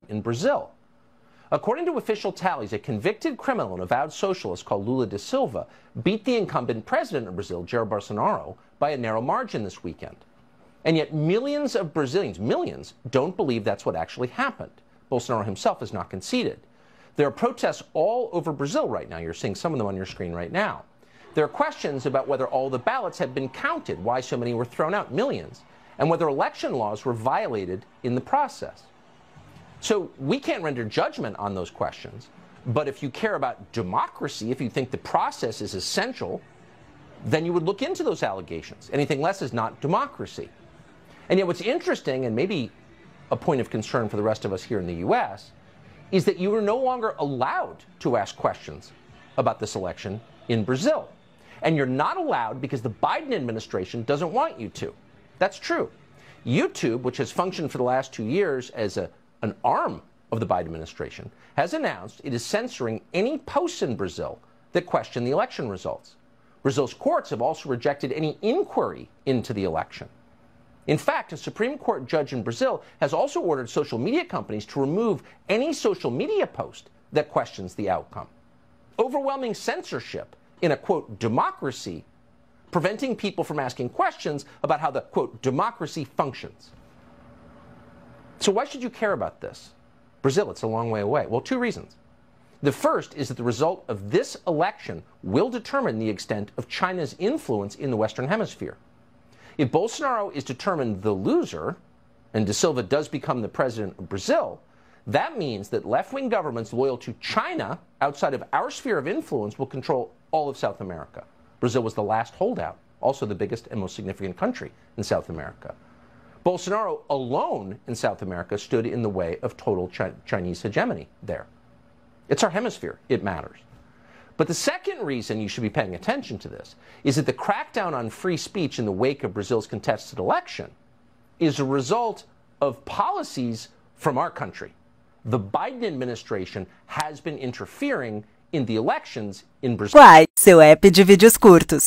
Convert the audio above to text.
in Brazil. According to official tallies, a convicted criminal and avowed socialist called Lula da Silva beat the incumbent president of Brazil, Jair Bolsonaro, by a narrow margin this weekend. And yet millions of Brazilians, millions, don't believe that's what actually happened. Bolsonaro himself has not conceded. There are protests all over Brazil right now. You're seeing some of them on your screen right now. There are questions about whether all the ballots have been counted, why so many were thrown out, millions, and whether election laws were violated in the process. So we can't render judgment on those questions, but if you care about democracy, if you think the process is essential, then you would look into those allegations. Anything less is not democracy. And yet what's interesting, and maybe a point of concern for the rest of us here in the U.S., is that you are no longer allowed to ask questions about this election in Brazil. And you're not allowed because the Biden administration doesn't want you to. That's true. YouTube, which has functioned for the last 2 years as an arm of the Biden administration, has announced it is censoring any posts in Brazil that question the election results. Brazil's courts have also rejected any inquiry into the election. In fact, a Supreme Court judge in Brazil has also ordered social media companies to remove any social media post that questions the outcome. Overwhelming censorship in a, quote, democracy, preventing people from asking questions about how the, quote, democracy functions. So why should you care about this? Brazil, it's a long way away. Well, 2 reasons. The first is that the result of this election will determine the extent of China's influence in the Western Hemisphere. If Bolsonaro is determined the loser, and da Silva does become the president of Brazil, that means that left-wing governments loyal to China outside of our sphere of influence will control all of South America. Brazil was the last holdout, also the biggest and most significant country in South America. Bolsonaro alone in South America stood in the way of total Chinese hegemony there. It's our hemisphere. It matters. But the second reason you should be paying attention to this is that the crackdown on free speech in the wake of Brazil's contested election is a result of policies from our country. The Biden administration has been interfering in the elections in Brazil. Quai, seu app de vídeos curtos.